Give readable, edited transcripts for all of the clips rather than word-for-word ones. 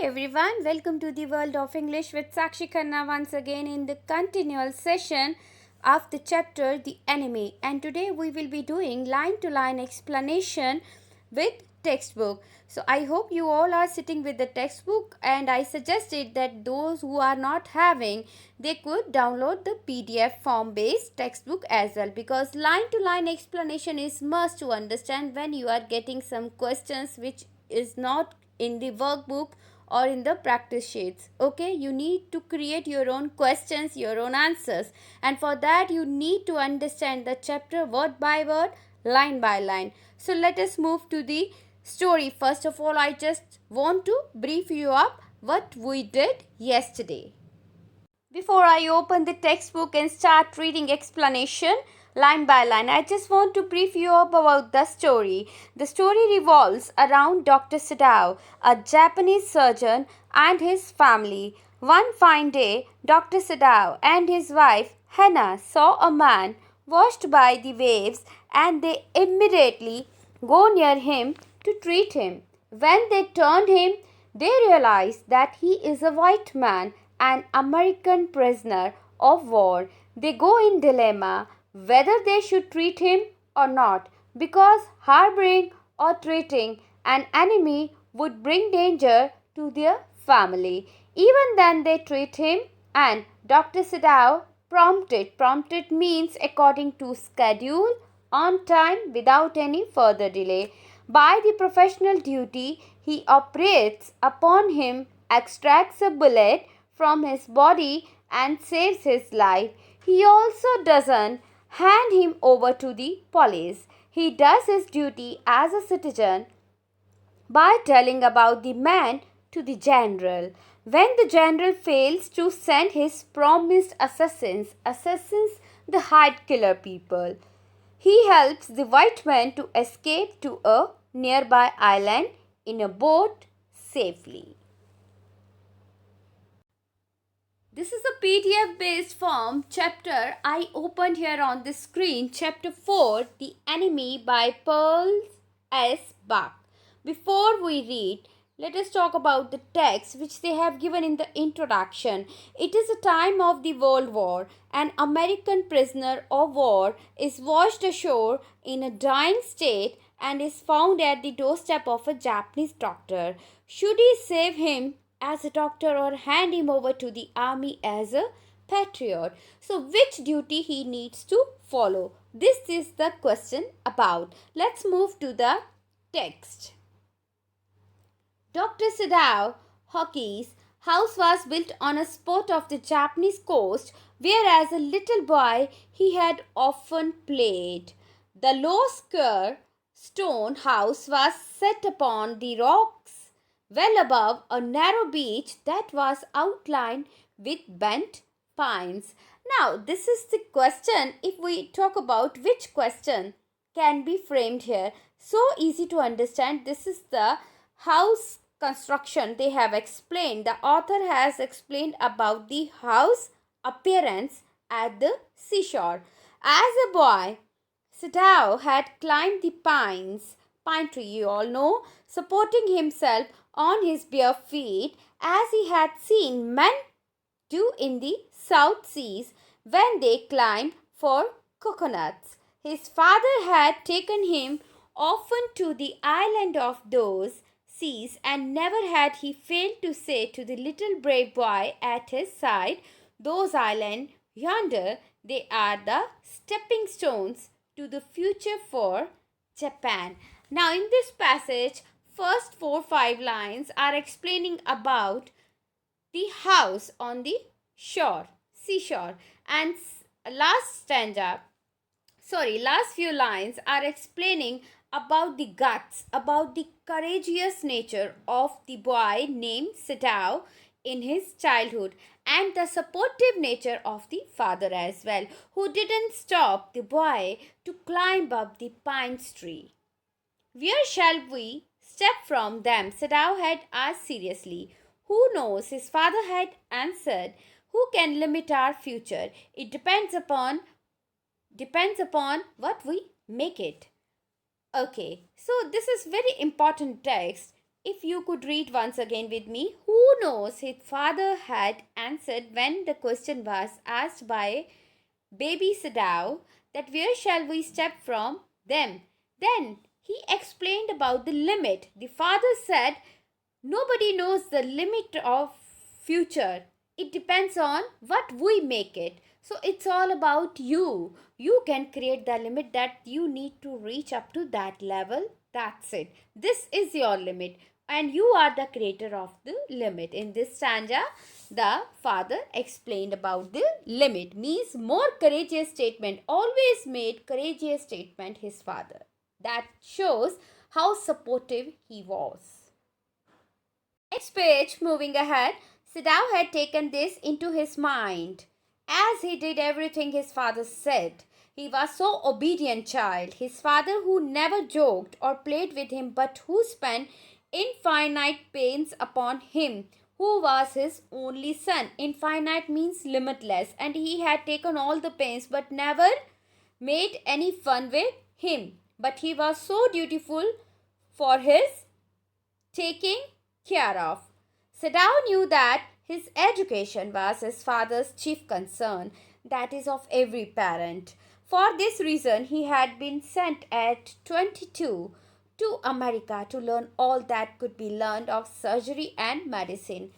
everyone, welcome to the world of English with Sakshi Khanna once again in the continual session of the chapter The Enemy, and today we will be doing line to line explanation with textbook. So I hope you all are sitting with the textbook, and I suggested that those who are not having, they could download the PDF form based textbook as well, because line to line explanation is must to understand when you are getting some questions which is not in the workbook or in the practice sheets. Okay, you need to create your own questions, your own answers, and for that you need to understand the chapter word by word, line by line. So let us move to the story. First of all, I just want to brief you up what we did yesterday. Before I open the textbook and start reading explanation line by line, I just want to brief you up about the story. The story revolves around Dr. Sadao, a Japanese surgeon, and his family. One fine day, Dr. Sadao and his wife Hannah saw a man washed by the waves, and they immediately go near him to treat him. When they turned him, they realized that he is a white man, an American prisoner of war. They go in dilemma whether they should treat him or not, because harboring or treating an enemy would bring danger to their family. Even then they treat him, and Dr. Sadao prompted. Prompted means according to schedule, on time, without any further delay. By the professional duty, he operates upon him, extracts a bullet from his body, and saves his life. He also doesn't hand him over to the police. He does his duty as a citizen by telling about the man to the general. When the general fails to send his promised assassins the hide killer people, he helps the white man to escape to a nearby island in a boat safely. This is a PDF based form chapter I opened here on the screen. Chapter 4, The Enemy by Pearl S. Buck. Before we read, let us talk about the text which they have given in the introduction. It is a time of the World War. An American prisoner of war is washed ashore in a dying state and is found at the doorstep of a Japanese doctor. Should he save him as a doctor or hand him over to the army as a patriot? So which duty he needs to follow? This is the question about. Let's move to the text. Dr. Sadao Hockey's house was built on a spot of the Japanese coast where as a little boy he had often played. The low square stone house was set upon the rocks well above a narrow beach that was outlined with bent pines. Now, this is the question. If we talk about which question can be framed here, so easy to understand. This is the house construction they have explained. The author has explained about the house appearance at the seashore. As a boy, Sadao had climbed the pine tree, you all know, supporting himself on his bare feet as he had seen men do in the South Seas when they climbed for coconuts. His father had taken him often to the island of those seas, and never had he failed to say to the little brave boy at his side, "Those islands yonder, they are the stepping stones to the future for Japan." Now, in this passage, first 4-5 lines are explaining about the house on the shore, seashore, and last few lines are explaining about the guts, about the courageous nature of the boy named Sadao in his childhood, and the supportive nature of the father as well, who didn't stop the boy to climb up the pine tree. "Where shall we step from them?" Sadao had asked seriously. "Who knows?" his father had answered. "Who can limit our future? It depends upon what we make it." Okay, so this is very important text. If you could read once again with me, who knows, his father had answered when the question was asked by baby Sadao that where shall we step from them. Then he explained about the limit. The father said, nobody knows the limit of future. It depends on what we make it. So it's all about you. You can create the limit that you need to reach up to that level. That's it. This is your limit. And you are the creator of the limit. In this stanza, the father explained about the limit. Means more courageous statement. Always made courageous statement his father. That shows how supportive he was. Next page, moving ahead, Sadao had taken this into his mind. As he did everything his father said, he was so obedient child. His father who never joked or played with him but who spent infinite pains upon him, who was his only son. Infinite means limitless, and he had taken all the pains but never made any fun with him. But he was so dutiful for his taking care of. Sadao knew that his education was his father's chief concern, that is, of every parent. For this reason, he had been sent at 22 to America to learn all that could be learned of surgery and medicine.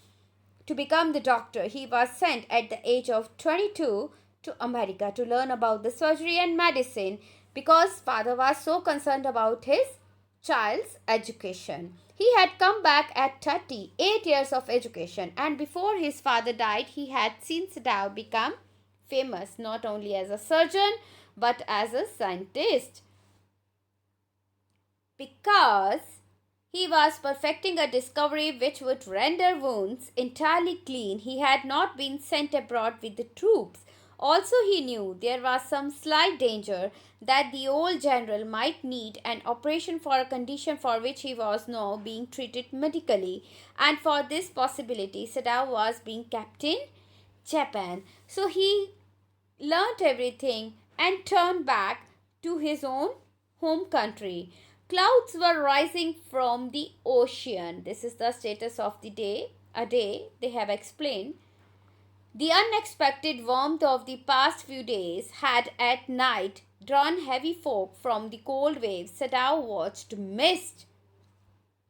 To become the doctor, he was sent at the age of 22 to America to learn about the surgery and medicine because father was so concerned about his child's education. He had come back at 38 years of education, and before his father died, he had seen Sadao become famous not only as a surgeon but as a scientist. Because he was perfecting a discovery which would render wounds entirely clean, he had not been sent abroad with the troops. Also, he knew there was some slight danger that the old general might need an operation for a condition for which he was now being treated medically, and for this possibility, Sadao was being kept in Japan. So he learnt everything and turned back to his own home country. Clouds were rising from the ocean. This is the status of the day. A day they have explained. The unexpected warmth of the past few days had at night drawn heavy fog from the cold waves. Sadao watched mist,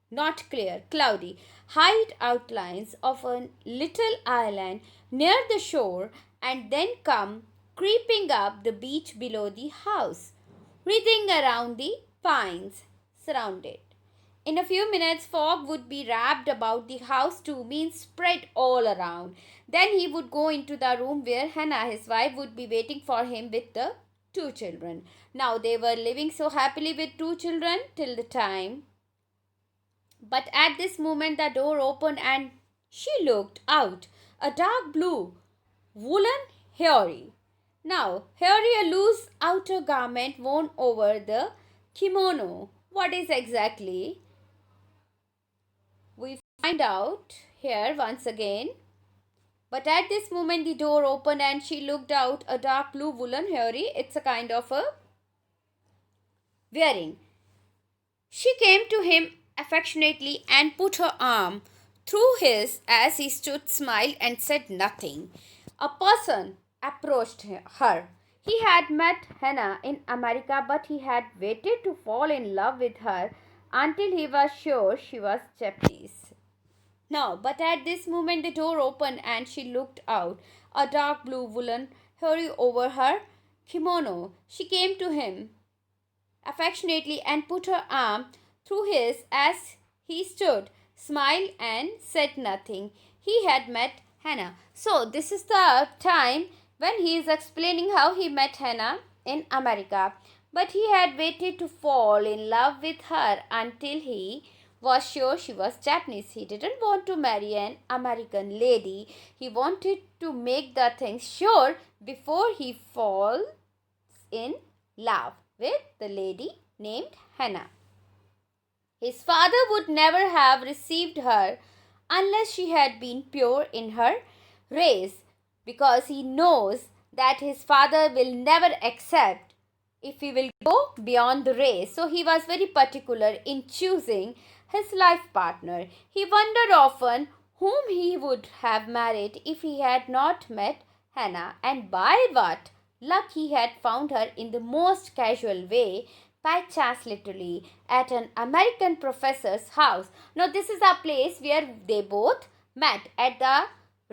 not clear, cloudy, hide outlines of a little island near the shore and then come creeping up the beach below the house, wreathing around the pines surrounded. In a few minutes, fog would be wrapped about the house too, means spread all around. Then he would go into the room where Hannah, his wife, would be waiting for him with the two children. Now they were living so happily with two children till the time. But at this moment, the door opened and she looked out. A dark blue woolen hairy. Now, hairy, a loose outer garment worn over the kimono. What is exactly? We find out here once again. But at this moment the door opened and she looked out. A dark blue woolen hairy. It's a kind of a wearing. She came to him affectionately and put her arm through his as he stood, smiled and said nothing. A person approached her. He had met Hannah in America, but he had waited to fall in love with her until he was sure she was Japanese. Now, but at this moment the door opened and she looked out. A dark blue woolen hurried over her kimono. She came to him affectionately and put her arm through his as he stood, smiled and said nothing. He had met Hannah. So, this is the time when he is explaining how he met Hannah in America. But he had waited to fall in love with her until he was sure she was Japanese. He didn't want to marry an American lady. He wanted to make the things sure before he falls in love with the lady named Hannah. His father would never have received her unless she had been pure in her race, because he knows that his father will never accept if he will go beyond the race. So he was very particular in choosing his life partner. He wondered often whom he would have married if he had not met Hannah, and by what luck he had found her in the most casual way, by chance literally, at an American professor's house. Now, this is a place where they both met at the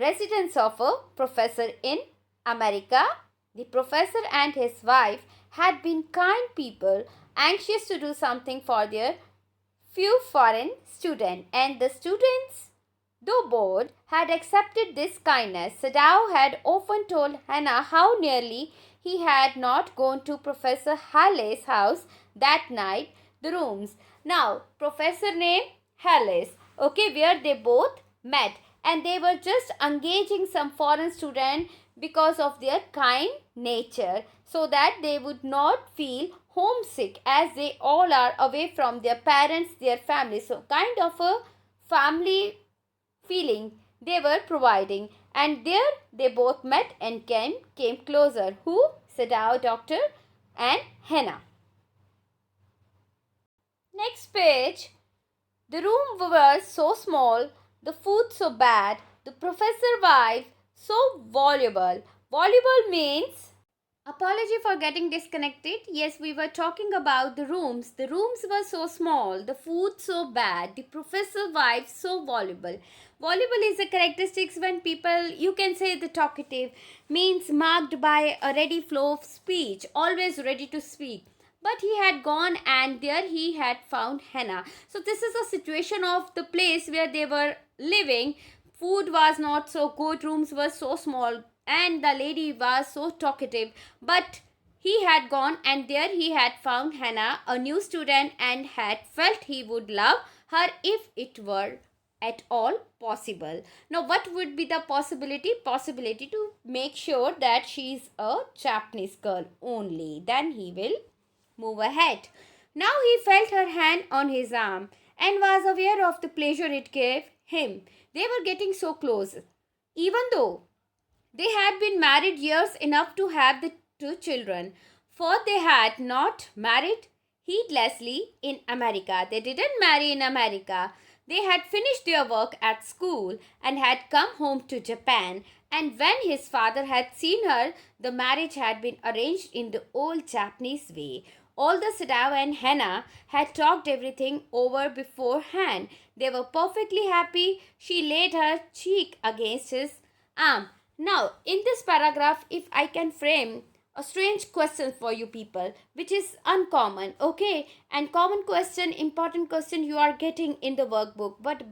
residence of a professor in America. The professor and his wife had been kind people, anxious to do something for their few foreign students, and the students, though bored, had accepted this kindness. Sadao had often told Hannah how nearly he had not gone to Professor Halley's house that night. The rooms. Now, professor named Hallis, okay, where they both met, and they were just engaging some foreign student because of their kind nature, so that they would not feel homesick, as they all are away from their parents, their families. So, kind of a family feeling they were providing, and there they both met and came closer. Who? Sadao, doctor, and Hannah. Next page. The room was so small, the food so bad, the professor wife so voluble. Voluble means, apology for getting disconnected. Yes, we were talking about the rooms. The rooms were so small, the food so bad, the professor wife so voluble. Voluble is a characteristics when people, you can say the talkative, means marked by a ready flow of speech, always ready to speak. But he had gone, and there he had found Hannah. So this is a situation of the place where they were living. Food was not so good, rooms were so small, and the lady was so talkative. But he had gone, and there he had found Hannah, a new student, and had felt he would love her if it were at all possible. Now, what would be the possibility? Possibility to make sure that she is a Japanese girl only. Then he will move ahead. Now he felt her hand on his arm and was aware of the pleasure it gave him. They were getting so close. Even though they had been married years enough to have the two children, for they had not married heedlessly in America. They didn't marry in America. They had finished their work at school and had come home to Japan. And when his father had seen her, the marriage had been arranged in the old Japanese way. Although Sadao and Hannah had talked everything over beforehand, they were perfectly happy. She laid her cheek against his arm. Now, in this paragraph, if I can frame a strange question for you people, which is uncommon, okay, and common question, important question you are getting in the workbook, but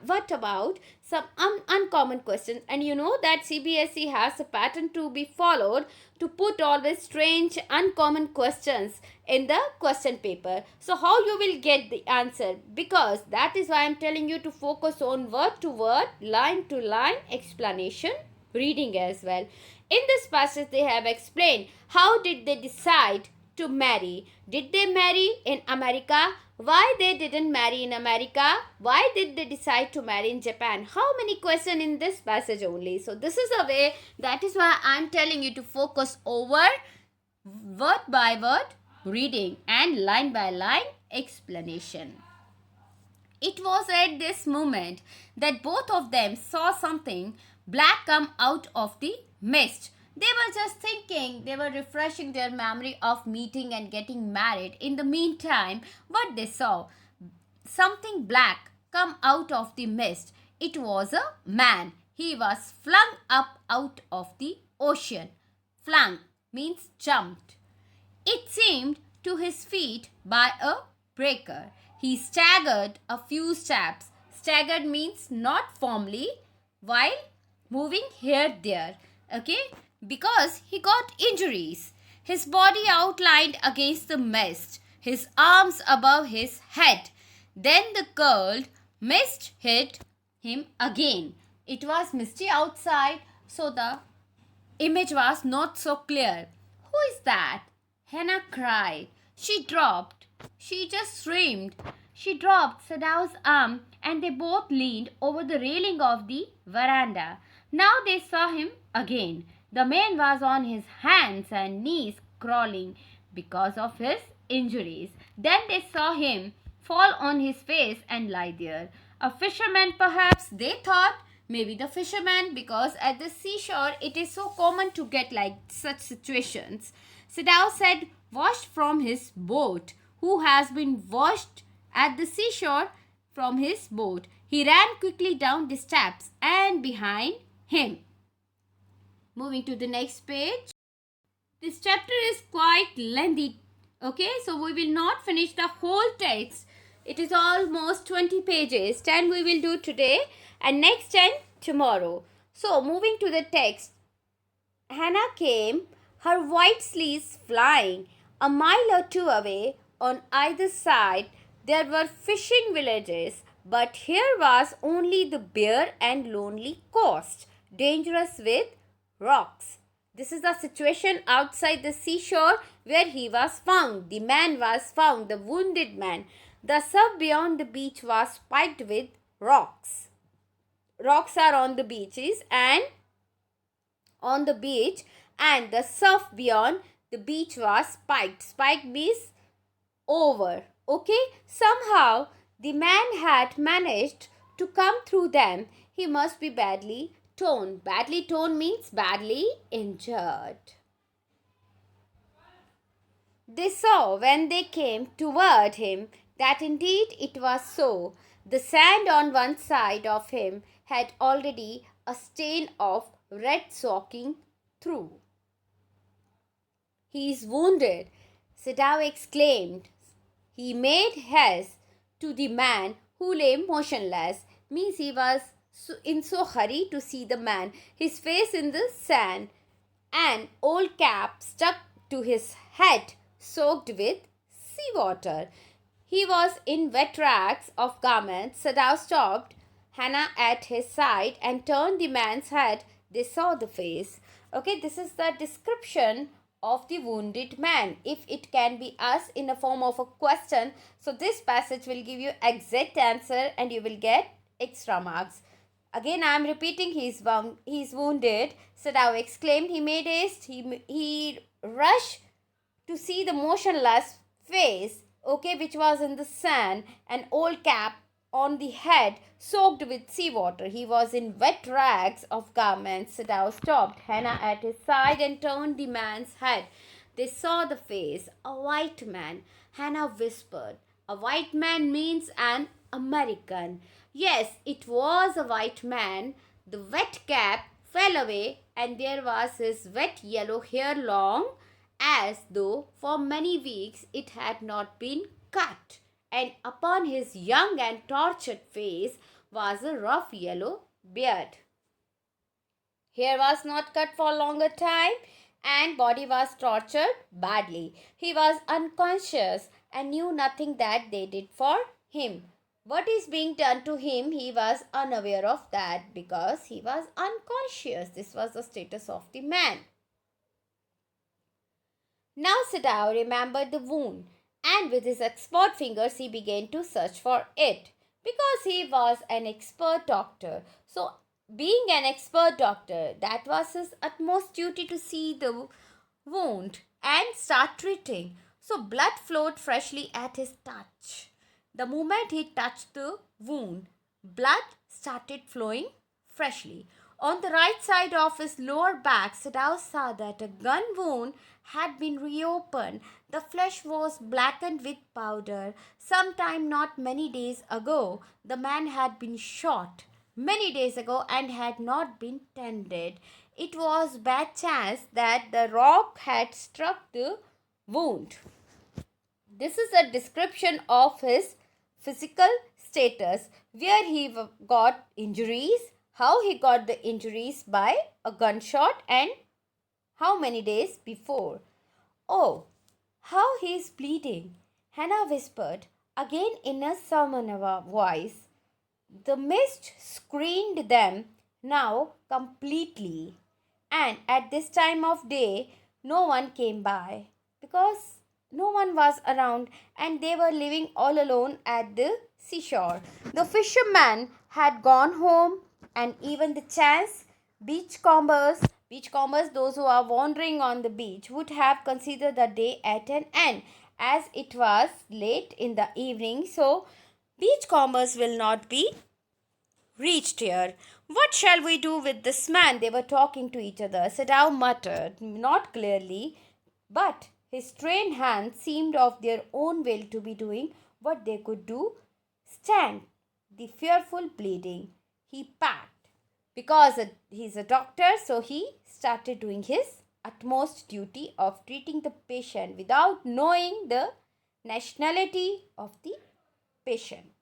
what about some uncommon questions? And you know that CBSE has a pattern to be followed to put always strange uncommon questions in the question paper. So how you will get the answer? Because that is why I am telling you to focus on word to word, line to line explanation, reading as well. In this passage, they have explained how did they decide to marry. Did they marry in America? Why they didn't marry in America? Why did they decide to marry in Japan? How many questions in this passage only? So this is a way, that is why I am telling you to focus over word by word reading and line by line explanation. It was at this moment that both of them saw something black come out of the mist. They were just thinking, they were refreshing their memory of meeting and getting married. In the meantime, what they saw, something black come out of the mist. It was a man. He was flung up out of the ocean. Flung means jumped. It seemed to his feet by a breaker. He staggered a few steps. Staggered means not firmly while moving here there, okay, because he got injuries. His body outlined against the mist, his arms above his head. Then the curled mist hit him again. It was misty outside, so the image was not so clear. Who is that? Hannah cried. She dropped. She just screamed. She dropped Sadao's arm, and they both leaned over the railing of the veranda. Now they saw him again. The man was on his hands and knees crawling because of his injuries. Then they saw him fall on his face and lie there. A fisherman, perhaps, they thought. Maybe the fisherman, because at the seashore it is so common to get like such situations. Sadao said, washed from his boat. Who has been washed at the seashore from his boat? He ran quickly down the steps and behind him. Moving to the next page. This chapter is quite lengthy. Okay, so we will not finish the whole text. It is almost 20 pages. 10 we will do today and next 10 tomorrow. So moving to the text. Hannah came, her white sleeves flying. A mile or two away, on either side, there were fishing villages, but here was only the bare and lonely coast, dangerous with rocks. This is the situation outside the seashore where he was found. The man was found, the wounded man. The surf beyond the beach was spiked with rocks. Rocks are on the beaches and on the beach, and the surf beyond the beach was spiked. Spiked means over. Okay, somehow the man had managed to come through them. He must be badly torn. Badly torn means badly injured. They saw when they came toward him that indeed it was so. The sand on one side of him had already a stain of red soaking through. He is wounded, Sadao exclaimed. He made haste to the man who lay motionless. Means he was in so hurry to see the man, his face in the sand, an old cap stuck to his head, soaked with seawater. He was in wet rags of garments. Sadao stopped Hannah at his side and turned the man's head. They saw the face. Okay, this is the description of the wounded man. If it can be asked in a form of a question, so this passage will give you exact answer and you will get extra marks. Again, I am repeating, he is wounded. Sadao exclaimed. He made haste. He rushed to see the motionless face, okay, which was in the sand, an old cap on the head soaked with seawater. He was in wet rags of garments. Sadao stopped Hannah at his side and turned the man's head. They saw the face, a white man. Hannah whispered. A white man means an American. Yes, it was a white man. The wet cap fell away and there was his wet yellow hair long, as though for many weeks it had not been cut, and upon his young and tortured face was a rough yellow beard. Hair was not cut for a longer time and body was tortured badly. He was unconscious and knew nothing that they did for him. What is being done to him, he was unaware of that because he was unconscious. This was the status of the man. Now Sadao remembered the wound, and with his expert fingers he began to search for it because he was an expert doctor. So, being an expert doctor, that was his utmost duty to see the wound and start treating. So, blood flowed freshly at his touch. The moment he touched the wound, blood started flowing freshly. On the right side of his lower back, Sadao saw that a gun wound had been reopened. The flesh was blackened with powder. Sometime not many days ago, the man had been shot many days ago and had not been tended. It was bad chance that the rock had struck the wound. This is a description of his physical status, where he got injuries, how he got the injuries by a gunshot, and how many days before. Oh, how he is bleeding, Hannah whispered, again in a summoner voice. The mist screened them now completely, and at this time of day no one came by because no one was around and they were living all alone at the seashore. The fisherman had gone home, and even the chance beachcombers, those who are wandering on the beach, would have considered the day at an end as it was late in the evening, so beachcombers will not be reached here. What shall we do with this man? They were talking to each other. Sadao muttered, not clearly, but his trained hands seemed of their own will to be doing what they could do, stand the fearful bleeding. He packed. Because he's a doctor, so he started doing his utmost duty of treating the patient without knowing the nationality of the patient.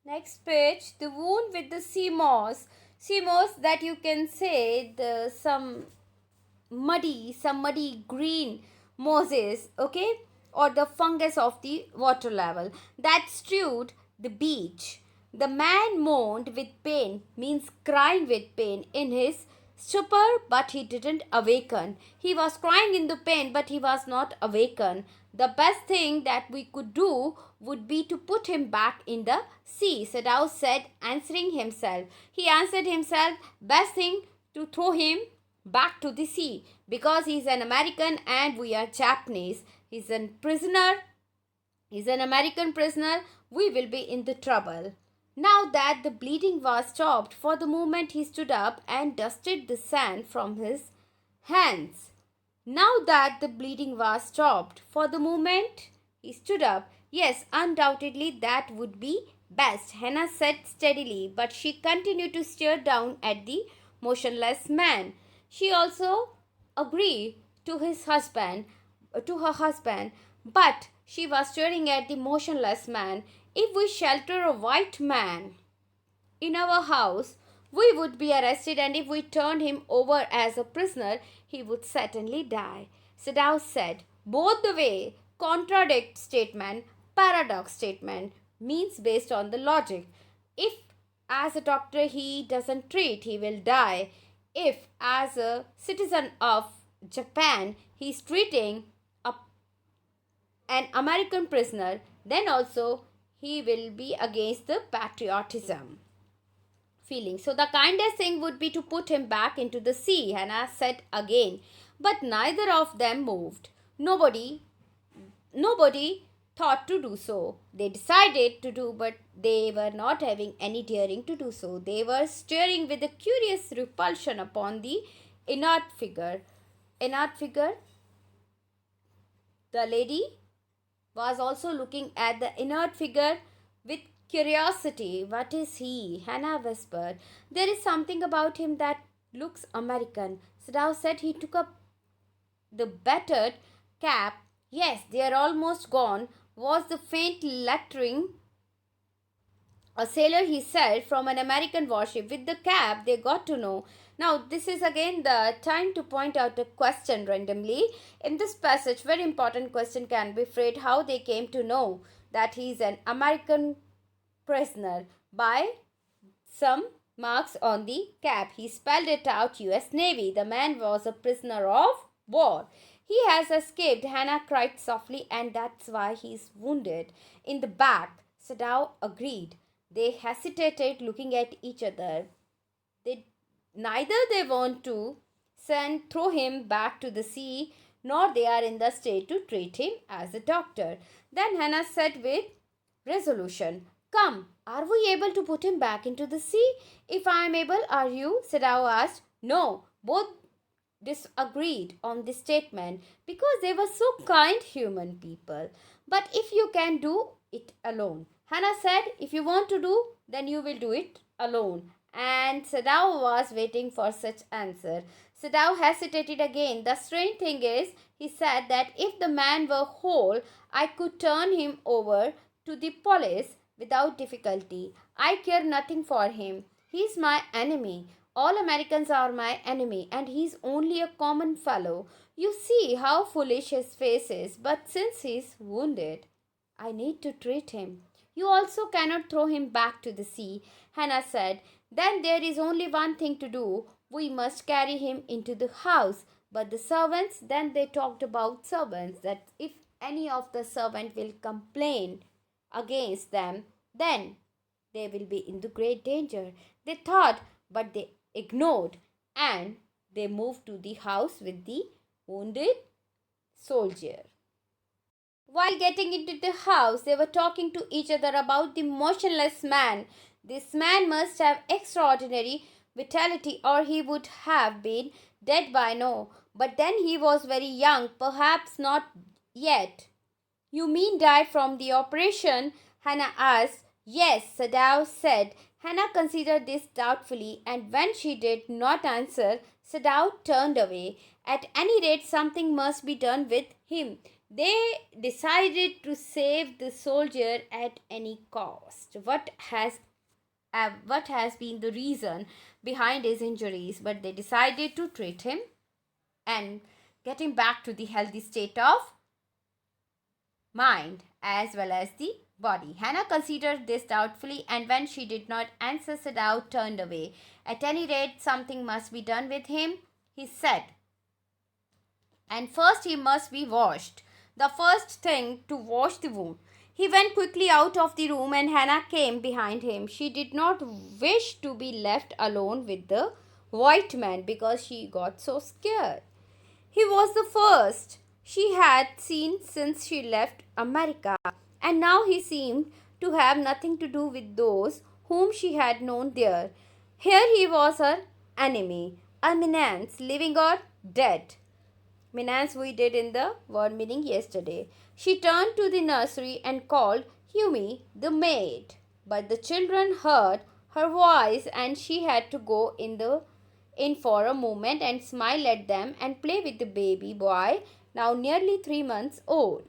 Next page, the wound with the sea moss. Sea moss, that you can say the some muddy green mosses, okay, or the fungus of the water level that strewed the beach. The man moaned with pain, means crying with pain in his stupor, but he didn't awaken. He was crying in the pain, but he was not awakened. The best thing that we could do would be to put him back in the sea, Sadao said, answering himself. He answered himself, best thing to throw him back to the sea, because he's an American and we are Japanese. He's a prisoner. He's an American prisoner. We will be in the trouble. Now that the bleeding was stopped, for the moment he stood up and dusted the sand from his hands. Now that the bleeding was stopped, for the moment he stood up. Yes, undoubtedly that would be best, Hannah said steadily, but she continued to stare down at the motionless man. She also agreed to her husband, but she was staring at the motionless man. If we shelter a white man in our house, we would be arrested, and if we turned him over as a prisoner, he would certainly die. Sadao said, both the way contradict statement, paradox statement means based on the logic. If as a doctor he doesn't treat, he will die. If as a citizen of Japan he is treating an American prisoner, then also he will be against the patriotism feeling. So the kindest thing would be to put him back into the sea, Hannah said again. But neither of them moved. Nobody thought to do so. They decided to do, but they were not having any daring to do so. They were staring with a curious repulsion upon the inert figure. The lady was also looking at the inert figure with curiosity. What is he? Hannah whispered. There is something about him that looks American. Sadao said. He took up the battered cap. Yes, they are almost gone, was the faint lettering. A sailor, he said, from an American warship. With the cap, they got to know. Now, this is again the time to point out a question randomly. In this passage, very important question can be phrased, how they came to know that he is an American prisoner by some marks on the cap. He spelled it out, US Navy. The man was a prisoner of war. He has escaped, Hannah cried softly, and that's why he is wounded in the back. Sadao agreed. They hesitated, looking at each other. Neither they want to throw him back to the sea, nor they are in the state to treat him as a doctor. Then Hannah said with resolution, come, are we able to put him back into the sea? If I am able, are you? Sadao asked. No, both disagreed on this statement because they were so kind human people. But if you can do it alone. Hannah said, if you want to do, then you will do it alone. And Sadao was waiting for such answer. Sadao hesitated again. The strange thing is, he said that if the man were whole, I could turn him over to the police without difficulty. I care nothing for him. He's my enemy. All Americans are my enemy, and he's only a common fellow. You see how foolish his face is, but since he's wounded, I need to treat him. You also cannot throw him back to the sea, Hannah said. Then there is only one thing to do. We must carry him into the house. But the servants, then they talked about servants, that if any of the servant will complain against them, then they will be in the great danger. They thought, but they ignored, and they moved to the house with the wounded soldier. While getting into the house, they were talking to each other about the motionless man. This man must have extraordinary vitality, or he would have been dead by now. But then he was very young, perhaps not yet. You mean die from the operation? Hannah asked. Yes, Sadao said. Hannah considered this doubtfully, and when she did not answer, Sadao turned away. At any rate, something must be done with him. They decided to save the soldier at any cost. What has been the reason behind his injuries? But they decided to treat him and get him back to the healthy state of mind as well as the body. Hannah considered this doubtfully, and when she did not answer, Sadao turned away. At any rate, something must be done with him, he said. And first he must be washed. The first thing to wash the wound. He went quickly out of the room, and Hannah came behind him. She did not wish to be left alone with the white man because she got so scared. He was the first she had seen since she left America, and now he seemed to have nothing to do with those whom she had known there. Here he was her enemy, a menace, living or dead. Menace we did in the word meaning yesterday. She turned to the nursery and called Yumi, the maid. But the children heard her voice, and she had to go in for a moment and smile at them and play with the baby boy, now nearly 3 months old.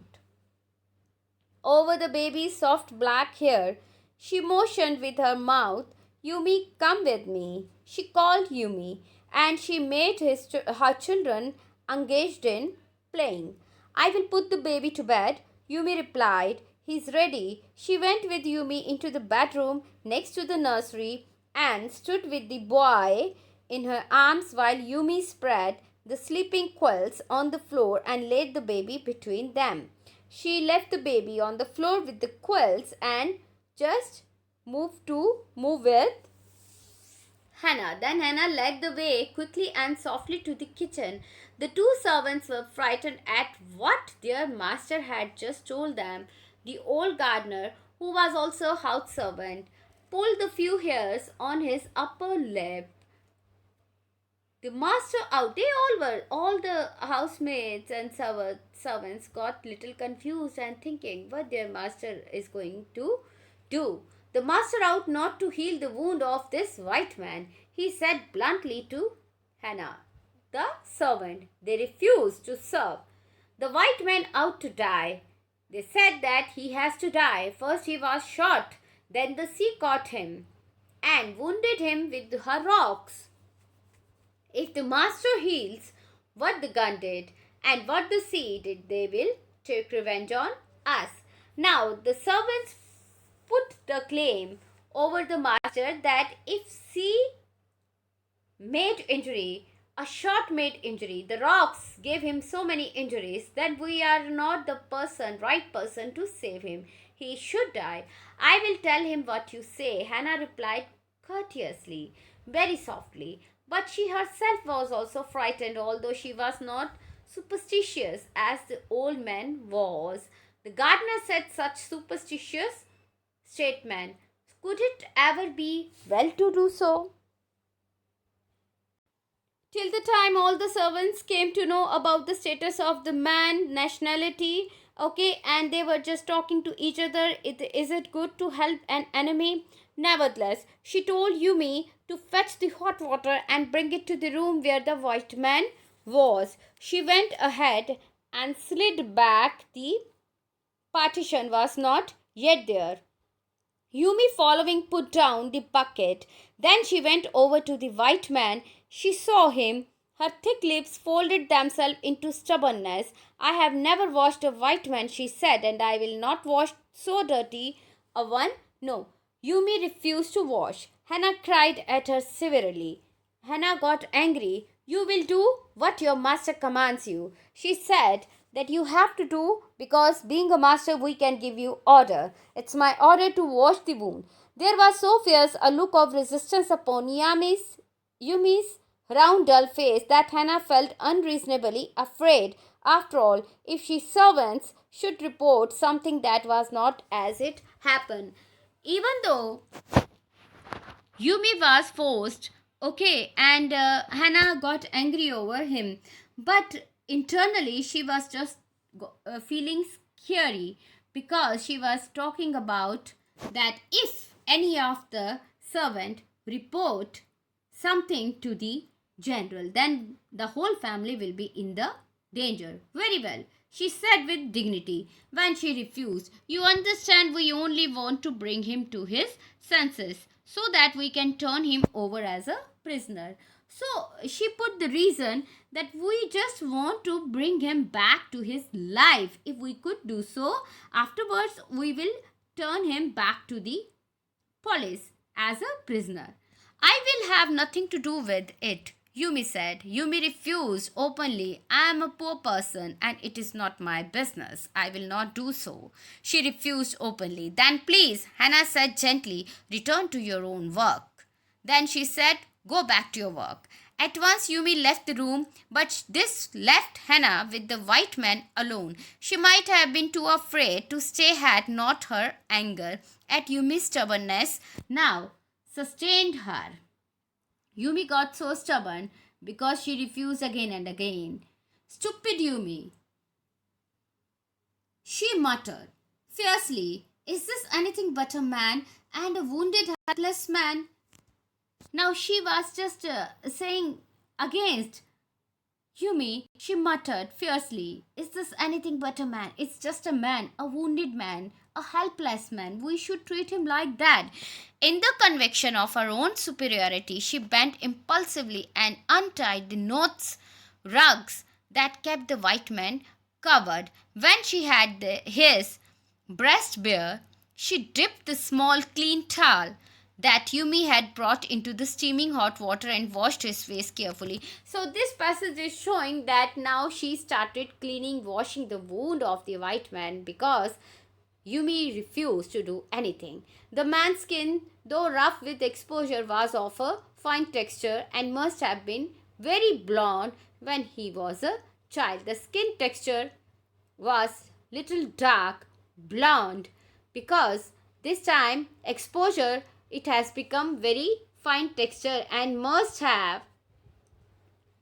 Over the baby's soft black hair, she motioned with her mouth. Yumi, come with me. She called Yumi, and she made her children engaged in playing. I will put the baby to bed, Yumi replied. He's ready. She went with Yumi into the bedroom next to the nursery and stood with the boy in her arms while Yumi spread the sleeping quilts on the floor and laid the baby between them. She left the baby on the floor with the quilts and just moved with Hannah. Then Hannah led the way quickly and softly to the kitchen. The two servants were frightened at what their master had just told them. The old gardener, who was also house servant, pulled the few hairs on his upper lip. The master out. They all were. All the housemaids and servants got little confused and thinking what their master is going to do. The master out not to heal the wound of this white man, he said bluntly to Hannah, the servant. They refused to serve. The white man out to die. They said that he has to die. First he was shot, then the sea caught him and wounded him with her rocks. If the master heals what the gun did and what the sea did, they will take revenge on us. Now the servants put the claim over the master that if sea made injury, a shot made injury, the rocks gave him so many injuries that we are not the right person to save him. He should die. I will tell him what you say, Hannah replied courteously, very softly. But she herself was also frightened, although she was not superstitious as the old man was. The gardener said such superstitious statement. Could it ever be well to do so? Till the time all the servants came to know about the status of the man, nationality, okay, and they were just talking to each other. Is it good to help an enemy? Nevertheless, she told Yumi to fetch the hot water and bring it to the room where the white man was. She went ahead and slid back. The partition was not yet there. Yumi, following, put down the bucket. Then she went over to the white man. She saw him. Her thick lips folded themselves into stubbornness. I have never washed a white man, she said, and I will not wash so dirty a one. No. Yumi refused to wash. Hannah cried at her severely. Hannah got angry. You will do what your master commands you. She said that you have to do because being a master we can give you order. It's my order to wash the wound. There was so fierce a look of resistance upon Yumi's round dull face that Hannah felt unreasonably afraid. After all, if she servants should report something that was not as it happened. Even though Yumi was forced, okay, and Hannah got angry over him. But internally, she was just feeling scary because she was talking about that if any of the servant report something to the general, then the whole family will be in the danger. Very well, she said with dignity. When she refused, you understand, we only want to bring him to his senses so that we can turn him over as a prisoner. So she put the reason that we just want to bring him back to his life. If we could do so, afterwards we will turn him back to the police as a prisoner. I will have nothing to do with it, Yumi said. Yumi refused openly. I am a poor person and it is not my business. I will not do so. She refused openly. Then please, Hannah said gently, return to your own work. Then she said, go back to your work. At once Yumi left the room, but this left Hannah with the white man alone. She might have been too afraid to stay had not her anger at Yumi's stubbornness now sustained her. Yumi got so stubborn because she refused again and again. Stupid Yumi, she muttered fiercely. Is this anything but a man, and a wounded, helpless man? Now she was just saying against Yumi, she muttered fiercely. Is this anything but a man? It's just a man, a wounded man, a helpless man. We should treat him like that. In the conviction of her own superiority, she bent impulsively and untied the knots, rugs that kept the white man covered. When she had his breast bare, she dipped the small clean towel that Yumi had brought into the steaming hot water and washed his face carefully. So this passage is showing that now she started cleaning, washing the wound of the white man because Yumi refused to do anything. The man's skin, though rough with exposure, was of a fine texture and must have been very blonde when he was a child. The skin texture was little dark blonde because this time exposure it has become very fine texture and must have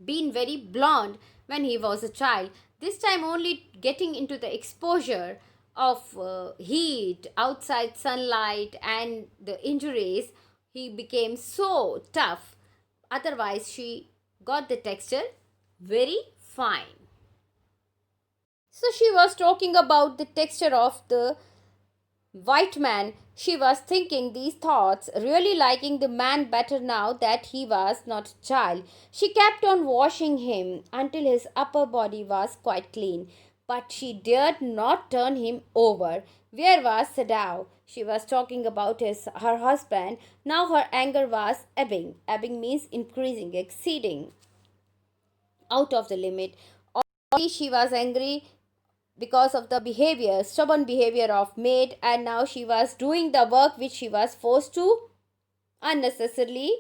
been very blonde when he was a child. This time only getting into the exposure of heat, outside sunlight and the injuries, he became so tough. Otherwise she got the texture very fine. So she was talking about the texture of the white man. She was thinking these thoughts, really liking the man better now that he was not a child. She kept on washing him until his upper body was quite clean. But she dared not turn him over. Where was Sadao? She was talking about her husband. Now her anger was ebbing. Ebbing means increasing, exceeding, out of the limit. Already she was angry because of the behavior, stubborn behavior of maid, and now she was doing the work which she was forced to unnecessarily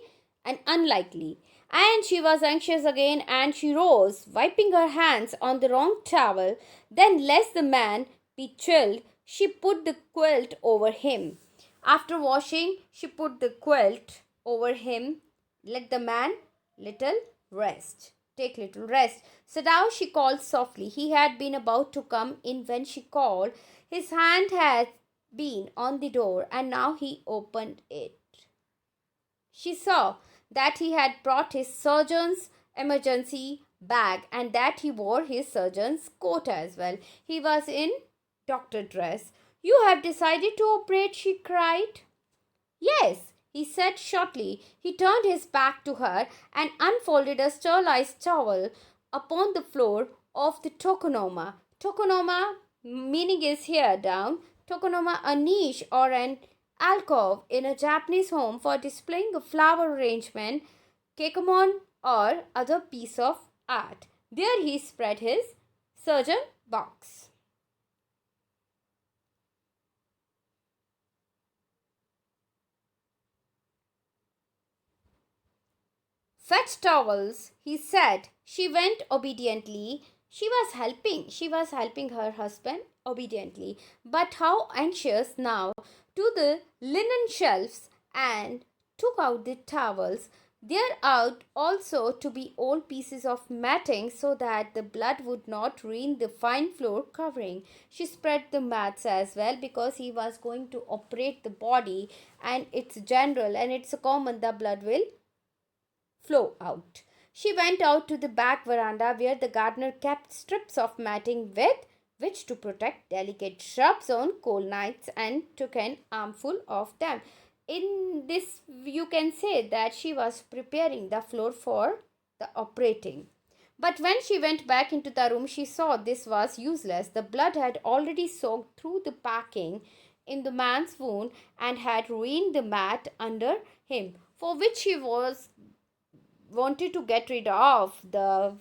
and unlikely. And she was anxious again and she rose, wiping her hands on the wrong towel. Then, lest the man be chilled, she put the quilt over him. After washing, she put the quilt over him. Let the man little rest. Take little rest. Sit down, she called softly. He had been about to come in when she called. His hand had been on the door and now he opened it. She saw that he had brought his surgeon's emergency bag and that he wore his surgeon's coat as well. He was in doctor dress. You have decided to operate, she cried. Yes, he said shortly. He turned his back to her and unfolded a sterilized towel upon the floor of the tokonoma. Tokonoma meaning is here down. Tokonoma, a niche or an alcove in a Japanese home for displaying a flower arrangement, kekomon or other piece of art. There he spread his surgeon box. Fetch towels, he said. She went obediently. She was helping her husband obediently, but how anxious now, to the linen shelves and took out the towels. There out also to be old pieces of matting so that the blood would not ruin the fine floor covering. She spread the mats as well because he was going to operate the body, and it's general and it's a common the blood will flow out. She went out to the back veranda where the gardener kept strips of matting with which to protect delicate shrubs on cold nights, and took an armful of them. In this, you can say that she was preparing the floor for the operating. But when she went back into the room, she saw this was useless. The blood had already soaked through the packing in the man's wound and had ruined the mat under him, for which she was wanted to get rid of the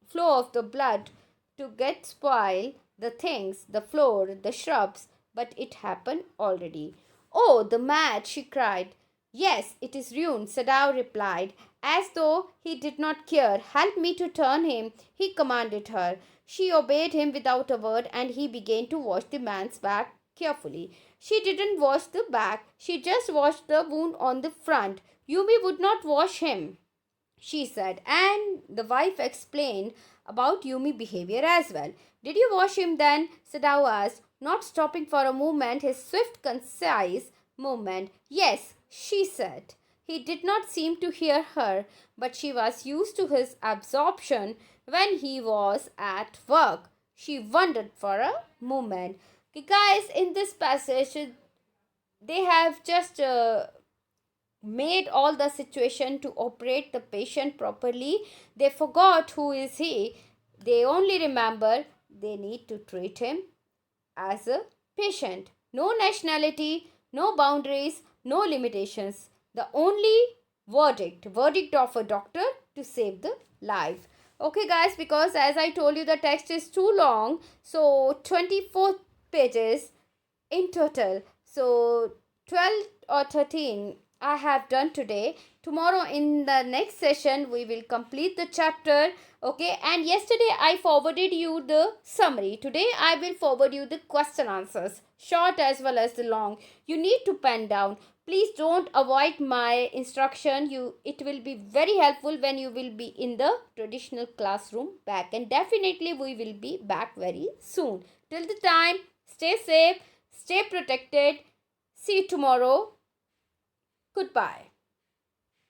flow of the blood to get spoil the things, the floor, the shrubs, but it happened already. Oh, the mat, she cried. Yes, it is ruined, Sadao replied, as though he did not care. Help me to turn him, he commanded her. She obeyed him without a word, and he began to wash the man's back carefully. She didn't wash the back, she just washed the wound on the front. Yumi would not wash him, she said, and the wife explained about Yumi's behavior as well. Did you wash him then? Sadao asked, not stopping for a moment his swift, concise movement. Yes, she said. He did not seem to hear her, but she was used to his absorption when he was at work. She wondered for a moment. Okay, guys, in this passage, they have just made all the situation to operate the patient properly. They forgot who is he. They only remember they need to treat him as a patient. No nationality, no boundaries, no limitations. The only verdict of a doctor to save the life. Okay guys, because as I told you the text is too long, so 24 pages in total. So 12 or 13 I have done today. Tomorrow in the next session we will complete the chapter. Okay, and yesterday I forwarded you the summary. Today I will forward you the question answers, short as well as the long. You need to pen down. Please don't avoid my instruction. It will be very helpful when you will be in the traditional classroom back, and definitely we will be back very soon. Till the time, stay safe, stay protected. See you tomorrow. Goodbye.